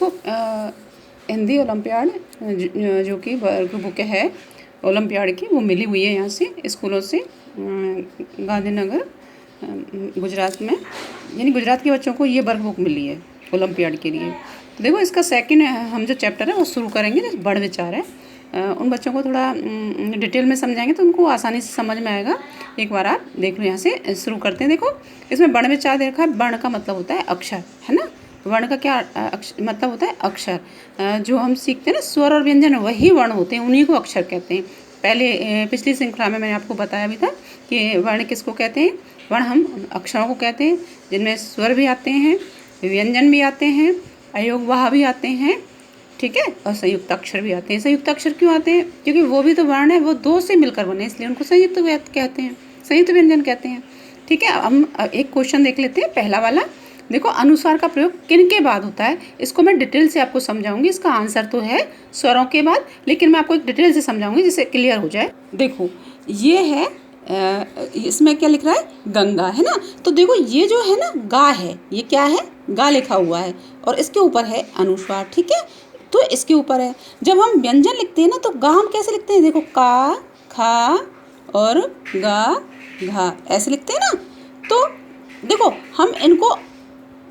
देखो हिंदी ओलंपियाड जो कि वर्क बुक है ओलंपियाड की, वो मिली हुई है यहाँ से स्कूलों से, गांधीनगर गुजरात में, यानी गुजरात के बच्चों को ये वर्क बुक मिली है ओलंपियाड के लिए। तो देखो इसका सेकंड हम जो चैप्टर है वो शुरू करेंगे, जो बढ़ विचार है, उन बच्चों को थोड़ा डिटेल में समझाएंगे तो उनको आसानी से समझ में आएगा। एक बार आप देख लो, यहाँ से शुरू करते हैं। देखो इसमें वर्ण विचार दे रखा है। वर्ण का मतलब होता है अक्षर, है ना। वर्ण का क्या मतलब होता है? अक्षर। जो हम सीखते हैं ना स्वर और व्यंजन, वही वर्ण होते हैं, उन्हीं को अक्षर कहते हैं। पहले पिछली श्रृंखला में मैंने आपको बताया भी था कि वर्ण किसको कहते हैं। वर्ण हम अक्षरों को कहते हैं जिनमें स्वर भी आते हैं, व्यंजन भी आते हैं, अयोगवाह भी आते हैं, ठीक है, और संयुक्त अक्षर भी आते हैं। संयुक्त अक्षर क्यों आते हैं? क्योंकि वो भी तो वर्ण है, वो दो से मिलकर बने, इसलिए उनको संयुक्त कहते हैं, संयुक्त व्यंजन कहते हैं। ठीक है, हम एक क्वेश्चन देख लेते हैं, पहला वाला। देखो अनुस्वार का प्रयोग किन के बाद होता है, इसको मैं डिटेल से आपको समझाऊंगी। इसका आंसर तो है स्वरों के बाद, लेकिन मैं आपको एक डिटेल से समझाऊंगी जिससे क्लियर हो जाए। देखो ये है, इसमें क्या लिख रहा है? गंगा, है ना। तो देखो ये जो है ना गा है, ये क्या है? गा लिखा हुआ है, और इसके ऊपर है अनुस्वार, ठीक है, तो इसके ऊपर है। जब हम व्यंजन लिखते हैं ना तो गा हम कैसे लिखते हैं? देखो का, खा और गा, घा, ऐसे लिखते हैं ना। तो देखो हम इनको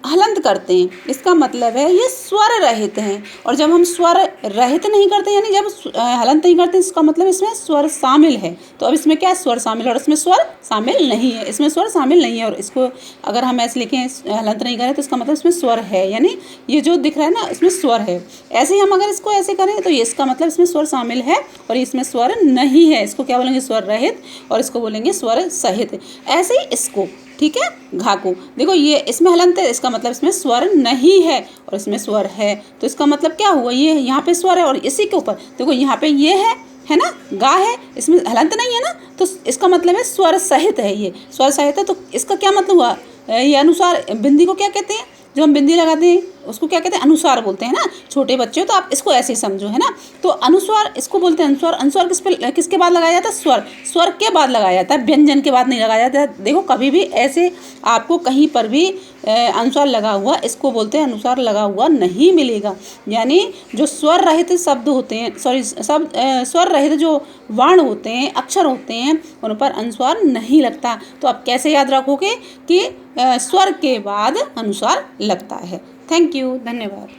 हलंत करते हैं, इसका मतलब है ये स्वर रहित हैं। और जब हम स्वर रहित नहीं करते, यानी जब हलंत नहीं करते, इसका मतलब इसमें स्वर शामिल है। तो अब इसमें क्या है? स्वर शामिल, और इसमें स्वर शामिल नहीं है, इसमें स्वर शामिल नहीं है। और इसको अगर हम ऐसे लिखें हलंत नहीं करें तो इसका मतलब इसमें स्वर है, यानी ये जो दिख रहा है ना इसमें स्वर है। ऐसे ही हम अगर इसको ऐसे करें तो इसका मतलब इसमें स्वर शामिल है और इसमें स्वर नहीं है। इसको क्या बोलेंगे? स्वर रहित, और इसको बोलेंगे स्वर सहित। ऐसे ही इसको, ठीक है, घा को देखो ये इसमें हलंत है, इसका मतलब इसमें स्वर नहीं है, और इसमें स्वर है, तो इसका मतलब क्या हुआ? ये यहाँ पे स्वर है और इसी के ऊपर देखो यहाँ पे ये है ना, गा है, इसमें हलंत नहीं है ना, तो इसका मतलब है स्वर सहित है। ये स्वर सहित है, तो इसका क्या मतलब हुआ? ये अनुसार, बिंदी को क्या कहते हैं? जो हम बिंदी लगाते हैं उसको क्या कहते हैं? अनुस्वार बोलते हैं ना। छोटे बच्चे हो तो आप इसको ऐसे ही समझो, है ना। तो अनुस्वार इसको बोलते हैं अनुस्वार। अनुस्वार किसके बाद लगाया जाता है? स्वर, स्वर के बाद लगाया जाता है, व्यंजन के बाद नहीं लगाया जाता है। देखो कभी भी ऐसे आपको कहीं पर भी अनुस्वार लगा हुआ, इसको बोलते हैं अनुस्वार लगा हुआ नहीं मिलेगा। यानी जो स्वर रहित शब्द होते हैं, स्वर रहित जो वर्ण होते हैं, अक्षर होते हैं, उन पर अनुस्वार नहीं लगता। तो आप कैसे याद रखोगे कि स्वर के बाद अनुस्वार लगता है। थैंक यू, धन्यवाद।